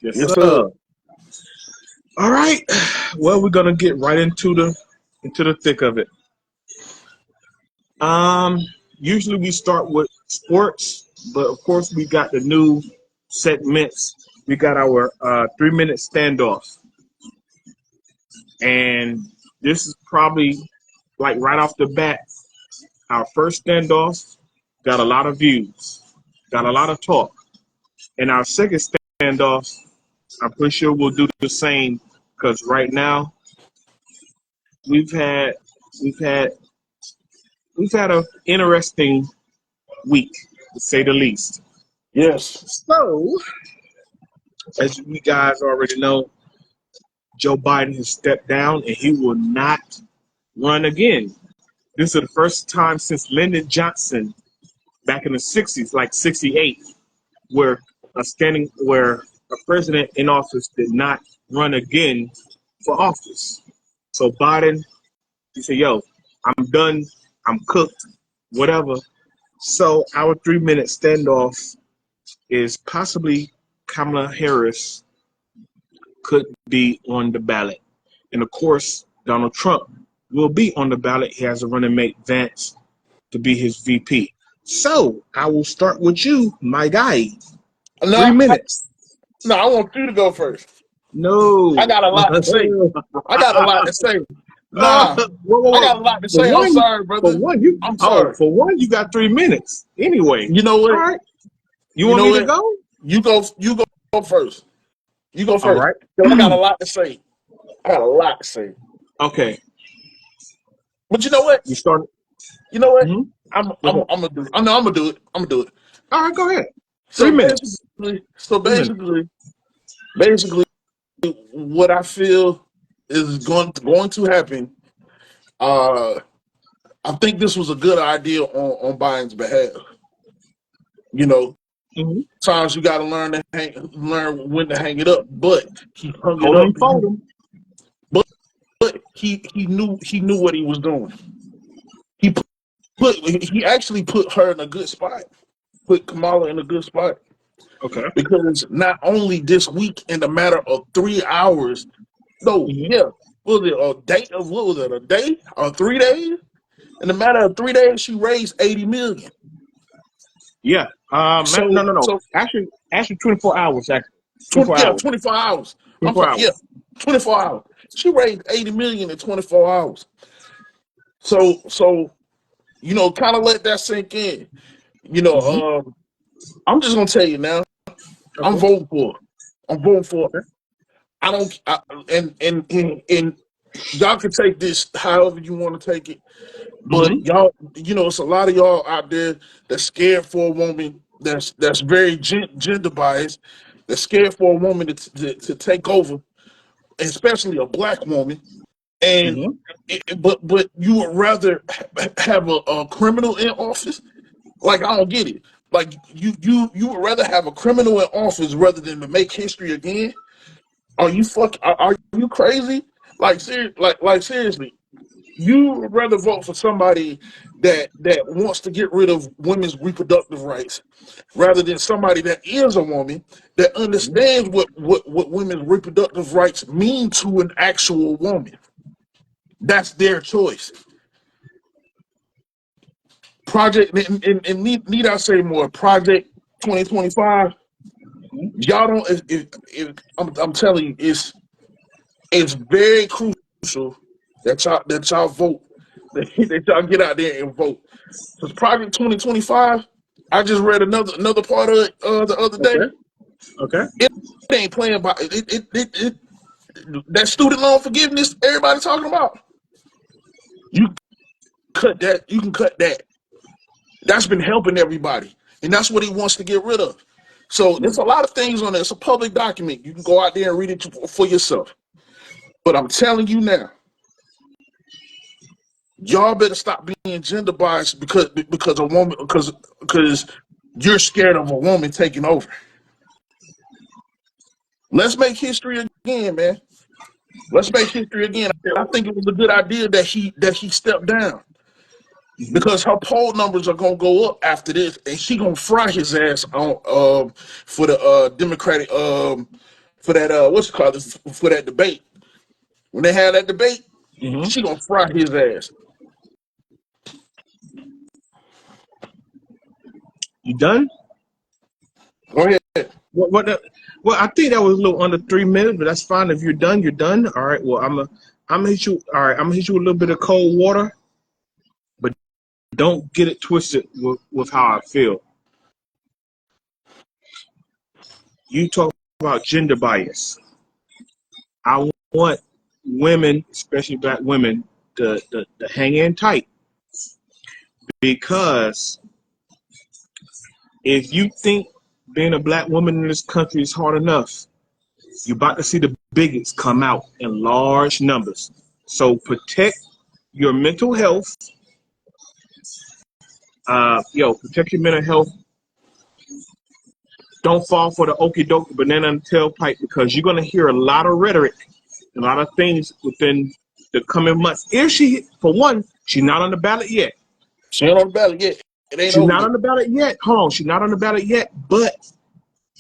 Yes, Yes, sir. sir. All right. Well, we're gonna get right into the thick of it. Um, Usually we start with sports, but of course we got the new segments. We got our 3 minute standoff, and this is probably like right off the bat. Our first standoff got a lot of views, got a lot of talk, and our second standoff, I'm pretty sure we'll do the same because right now we've had we've had we've had an interesting week, to say the least. Yes. So, as you guys already know, Joe Biden has stepped down and he will not run again. This is the first time since Lyndon Johnson back in the 60s, like 68, where where a president in office did not run again for office. So Biden, he said, "Yo, I'm done. I'm cooked. Whatever." So our 3 minute standoff is possibly Kamala Harris could be on the ballot. And of course, Donald Trump will be on the ballot. He has a running mate, Vance, to be his VP. So I will start with you, my guy. No, 3 minutes. I want you to go first. No. I got a lot to say. I got a lot to say. Nah, I got a lot to say. I'm sorry, brother. I'm sorry. For one, you got 3 minutes. Anyway. You know what? All right. You want me to go? You go first. You go first. All right. I got a lot to say. Okay. But you know what? You started. You know what? Mm-hmm. I'm gonna do it. I'm gonna do it. All right, go ahead. So 3 minutes. Basically, what I feel is going to happen. I think this was a good idea on Biden's behalf. You know, sometimes you got to learn when to hang it up. But he hung it up. Fold him. But he knew what he was doing. He actually put her in a good spot. Put Kamala in a good spot. Okay. Because not only this week, in a matter of 3 hours, what was it, a day? What was it, a day or 3 days? In a matter of 3 days, she raised $80 million. Yeah. No. So, actually, 24 hours. 24 hours. 24 hours. 24 hours. Yeah, 24 hours. She raised $80 million in 24 hours. So kind of let that sink in. I'm just gonna tell you now. Okay. I'm voting for her. Okay. I don't. And y'all can take this however you want to take it, but y'all, it's a lot of y'all out there that's scared for a woman that's very gender biased. That's scared for a woman to take over, especially a black woman. And but you would rather have a criminal in office? Like, I don't get it. Like, you would rather have a criminal in office rather than to make history again? Are you crazy? Like seriously, you would rather vote for somebody that wants to get rid of women's reproductive rights rather than somebody that is a woman that understands what women's reproductive rights mean to an actual woman. That's their choice. Project, and need I say more? Project 2025. Y'all don't. If I'm telling you, it's very crucial that y'all vote. That y'all get out there and vote. Because Project 2025, I just read another part of it the other day. Okay. It ain't playing by it. That student loan forgiveness everybody talking about. You cut that. You can cut that. That's been helping everybody, and that's what he wants to get rid of. So there's a lot of things on there. It's a public document. You can go out there and read it for yourself. But I'm telling you now, y'all better stop being gender biased because a woman because you're scared of a woman taking over. Let's make history again, man. Let's make history again. I think it was a good idea that he stepped down. Because her poll numbers are gonna go up after this, and she gonna fry his ass on for the Democratic for that for that debate. When they have that debate, Mm-hmm. she gonna fry his ass. You done? Go ahead. Well, I think that was a little under 3 minutes, but that's fine. If you're done, you're done. All right. Well, I'm gonna hit you. All right. I'm gonna hit you with a little bit of cold water, but don't get it twisted with how I feel. You talk about gender bias. I want women, especially black women, to hang in tight, because if you think being a black woman in this country is hard enough, you're about to see the bigots come out in large numbers. So protect your mental health. Protect your mental health. Don't fall for the okie doke banana in the tailpipe, because you're going to hear a lot of rhetoric, a lot of things within the coming months. If she, for one, she's not on the ballot yet. She ain't on the ballot yet. It ain't She's over not yet. on the ballot yet. Hold on, she's not on the ballot yet, but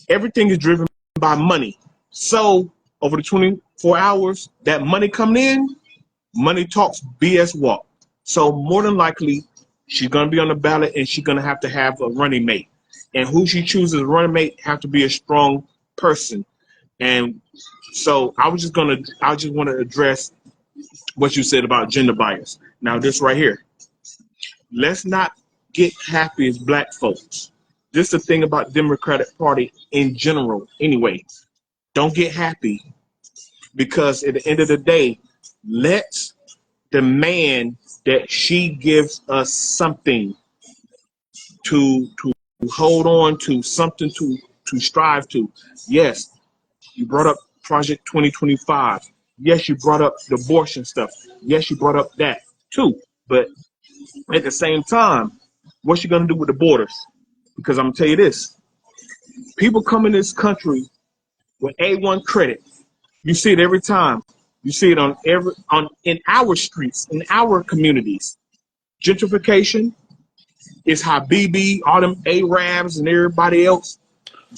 everything is driven by money. So over the 24 hours, that money coming in, money talks, BS walk. So more than likely, she's going to be on the ballot, and she's going to have a running mate. And who she chooses as running mate have to be a strong person. And so I just want to address what you said about gender bias. Now, this right here. Let's not get happy as black folks. This is the thing about the Democratic Party in general anyway. Don't get happy, because at the end of the day, let's demand that she gives us something to hold on to, something to strive to. Yes, you brought up Project 2025. Yes, you brought up the abortion stuff. Yes, you brought up that too. But at the same time, what's she gonna do with the borders? Because I'm gonna tell you this: people come in this country with A1 credit. You see it every time. You see it in our streets, in our communities. Gentrification is Habibi, all them Arabs and everybody else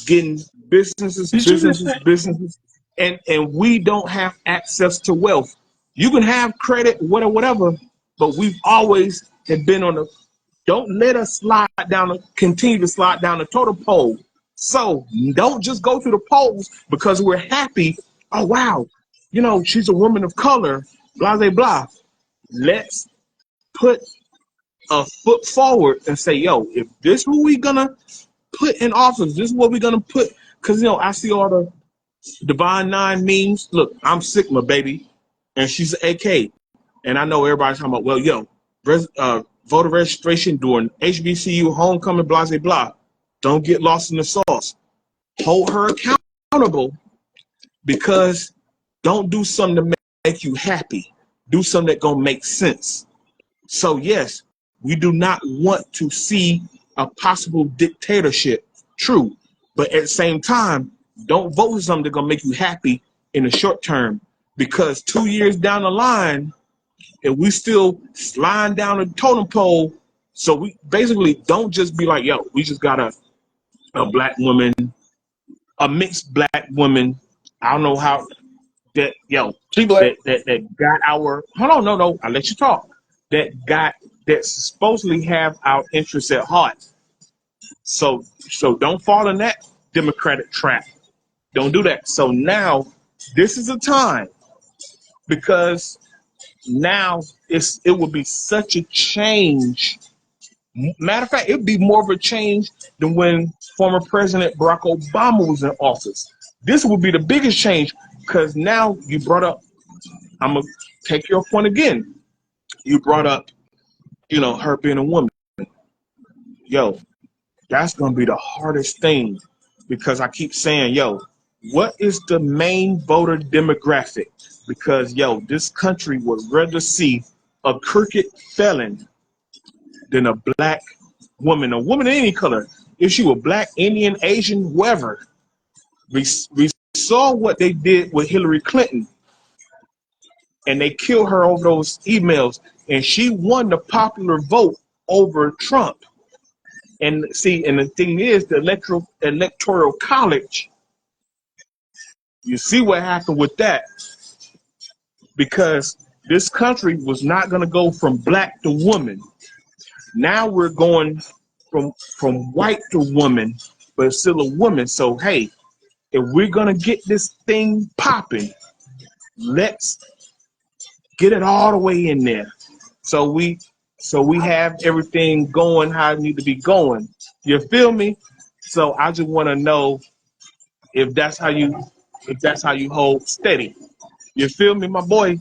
getting businesses, Did you just say? and we don't have access to wealth. You can have credit, whatever, but we've always have been on the. Don't let us continue to slide down the totem pole. So don't just go to the polls because we're happy. Oh wow, she's a woman of color. Blah blah blah. Let's put a foot forward and say, yo, if this is who we gonna put in office, this is what we're gonna put. Because I see all the Divine Nine memes. Look, I'm Sigma, baby, and she's an AK, and I know everybody's talking about, well, voter registration during HBCU homecoming, blah blah blah. Don't get lost in the sauce. Hold her accountable, because don't do something to make you happy. Do something that gonna make sense. So yes, we do not want to see a possible dictatorship. True. But at the same time, don't vote for something that's going to make you happy in the short term. Because 2 years down the line, if we still sliding down the totem pole, so we basically don't just be like, yo, we just got a black woman, a mixed black woman. I don't know how that, She black. that got our, hold on, no, I'll let you talk. That supposedly have our interests at heart. So don't fall in that Democratic trap. Don't do that. So now this is a time, because now it will be such a change. Matter of fact, it would be more of a change than when former President Barack Obama was in office. This would be the biggest change, because now you brought up, I'm going to take your point again. You brought up, her being a woman. Yo, that's going to be the hardest thing, because I keep saying, what is the main voter demographic? Because, this country would rather see a crooked felon than a black woman, a woman of any color. If she were black, Indian, Asian, whoever. We saw what they did with Hillary Clinton, and they killed her over those emails, and she won the popular vote over Trump. And see, and the thing is, the electoral college You see what happened with that? Because this country was not going to go from black to woman. Now we're going from white to woman, but still a woman. So hey, if we're going to get this thing popping, let's get it all the way in there. So we have everything going how it need to be going. You feel me? So I just want to know if that's how you hold steady. You feel me, my boy?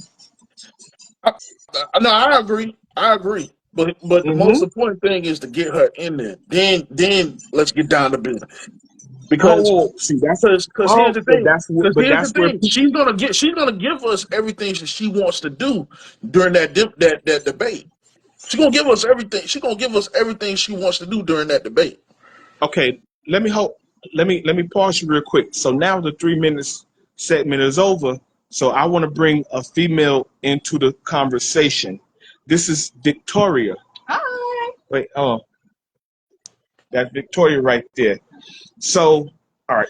No, I agree. But the most important thing is to get her in there. Then let's get down to business. Because See, that's here's the thing. that's where She's gonna give us everything that she wants to do during that debate. She's gonna give us everything. She's gonna give us everything she wants to do during that debate. Okay, let me pause you real quick. So now the 3 minutes segment is over. So I want to bring a female into the conversation. This is Victoria. Hi. Wait, that's Victoria right there. So, all right.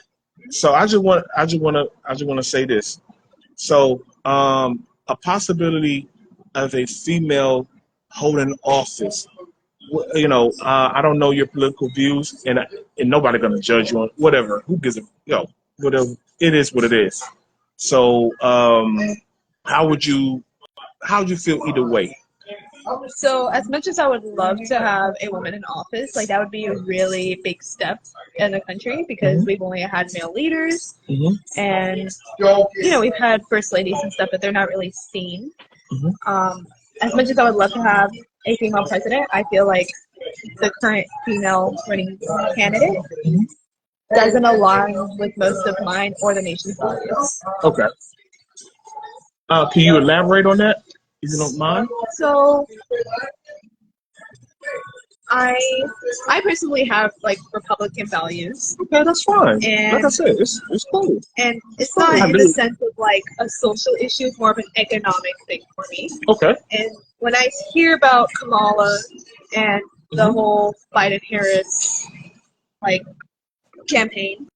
So I just want to say this. So, a possibility of a female holding office. You know, I don't know your political views, and nobody gonna judge you on whatever. Who gives a whatever? It is what it is. So, how would you feel either way? So as much as I would love to have a woman in office, like that would be a really big step in the country because we've only had male leaders and, you know, we've had first ladies and stuff, but they're not really seen. As much as I would love to have a female president, I feel like the current female running candidate doesn't align with most of mine or the nation's values. Okay. Can you elaborate on that, if you don't mind? So, I personally have like Republican values. Okay, that's fine. And, like I said, it's cool. And it's not in the sense of like a social issue, it's more of an economic thing for me. Okay. And when I hear about Kamala and the whole Biden-Harris like campaign,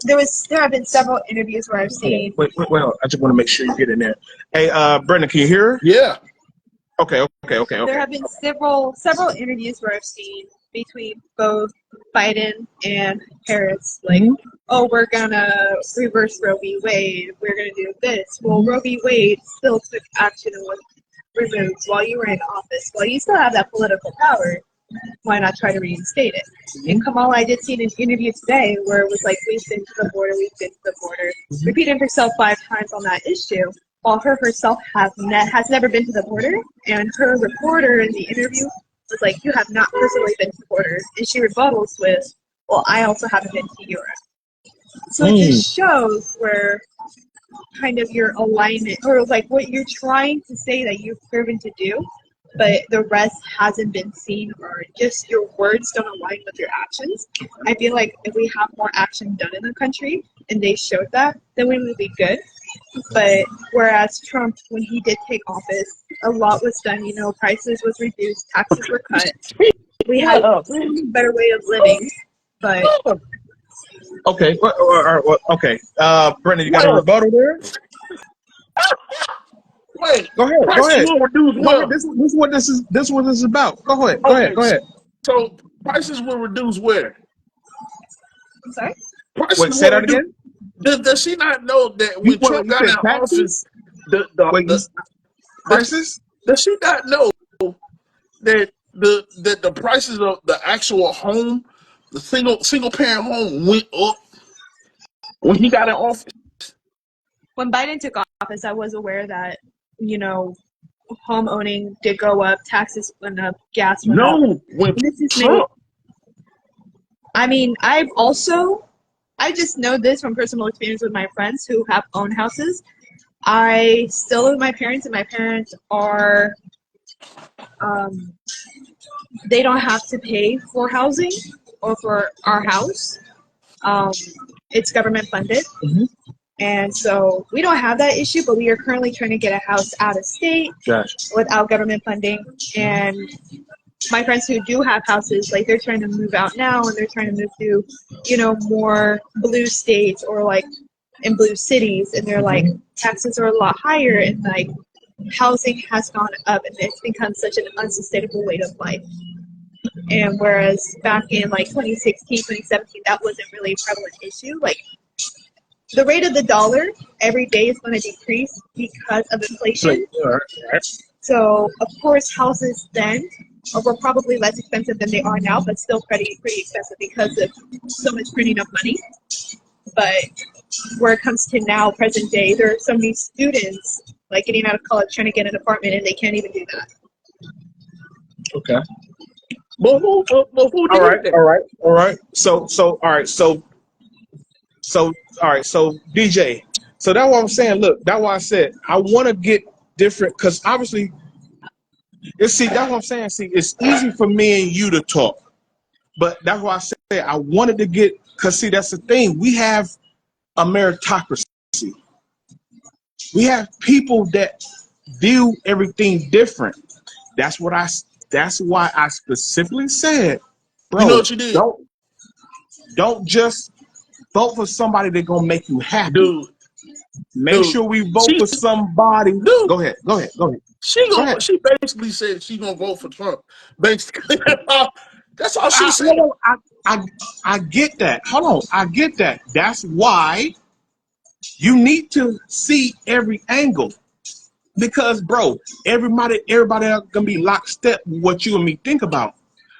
there have been several interviews where I've seen. Wait. I just want to make sure you get in there. Hey, Brendan, can you hear her? Yeah. Okay. There have been several interviews where I've seen between both Biden and Harris, like, oh, we're gonna reverse Roe v. Wade, we're gonna do this. Well, Roe v. Wade still took action and was removed while you were in office. While you still have that political power, why not try to reinstate it? And Kamala, I did see in an interview today where it was like, we've been to the border, repeating herself 5 times on that issue, while her herself has never been to the border, and her reporter in the interview was like, you have not personally been to the border, and she rebuttals with, well, I also haven't been to Europe. So it just shows where kind of your alignment, or like what you're trying to say that you've proven to do, but the rest hasn't been seen, or just your words don't align with your actions. I feel like if we have more action done in the country, and they showed that, then we would be good. But whereas Trump, when he did take office, a lot was done. You know, prices was reduced, taxes were cut. We had a better way of living. But okay, okay. Brendan, you got a rebuttal there? Wait, go ahead. Well. This is what this is about. Go ahead. So prices will reduce where? I'm sorry? Prices Wait, say that again? Does she not know that when Trump got in office, prices? Does she not know that the prices of the actual home, the single parent home, went up when he got in office? When Biden took office, I was aware that, you know, home owning did go up, taxes went up, gas went up. No, when Trump. I mean, I just know this from personal experience with my friends who have owned houses. I still live with my parents, and my parents are, they don't have to pay for housing or for our house. It's government funded. And so we don't have that issue, but we are currently trying to get a house out of state without government funding. And my friends who do have houses, like, they're trying to move out now, and they're trying to move to, you know, more blue states or like in blue cities, and they're like taxes are a lot higher, and like housing has gone up, and it's become such an unsustainable way of life. And whereas back in like 2016, 2017, that wasn't really a prevalent issue. Like the rate of the dollar every day is going to decrease because of inflation. So of course, houses then were probably less expensive than they are now, but still pretty expensive because of so much printing of money. But where it comes to now, present day, there are so many students like getting out of college trying to get an apartment, and they can't even do that. Okay. But who All right. So DJ. So that's what I'm saying. Look, that's why I said I want to get different, because obviously, that's what I'm saying. See, it's easy for me and you to talk, but that's why I said I wanted to get, because see, that's the thing. We have a meritocracy. We have people that view everything different. That's why I specifically said, bro, you know what you did, don't just vote for somebody that's gonna make you happy. dude. Make sure we vote for somebody. Dude, Go ahead. She basically said she's gonna vote for Trump. Basically, that's all she said. I get that. Hold on, I get that. That's why you need to see every angle, because, bro, everybody else gonna be lockstep with what you and me think about.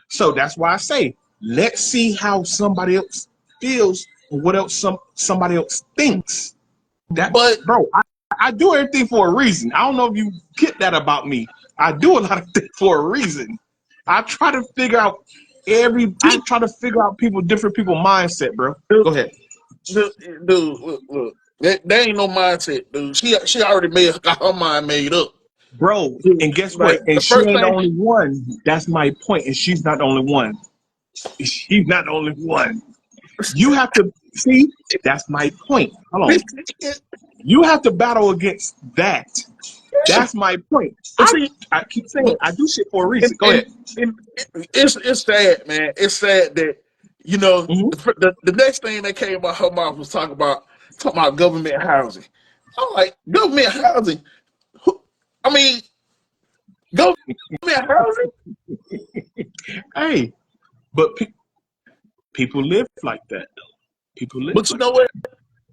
So that's why I say, let's see how somebody else feels and what else somebody else thinks. But bro, I do everything for a reason. I don't know if you get that about me. I do a lot of things for a reason. I try to figure out different people mindset, bro. Go ahead. Dude, look. That ain't no mindset, dude. She already got her mind made up. Bro, and guess Like, what? And she ain't the only one. That's my point. And she's not the only one. She's not the only one. You have to see, that's my point. Hold on. You have to battle against that. That's my point. I keep saying I do shit for a reason. Go ahead. It's sad, man. It's sad that, you know, the next thing that came out her mouth was talking about government housing. I'm like, government housing? I mean, government housing? Hey, but people live like that, though. People live. But you know what?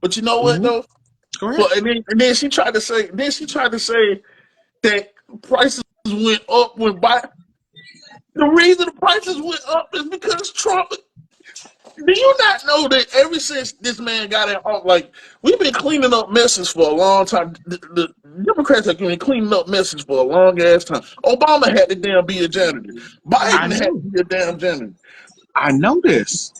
But you know what, though? Go ahead. Well, and then she tried to say. That prices went up when the reason the prices went up is because Trump. Do you not know that ever since this man got in, like, we've been cleaning up messes for a long time. The Democrats have been cleaning up messes for a long ass time. Obama had to damn be a janitor. Biden had to be a damn janitor. I know this.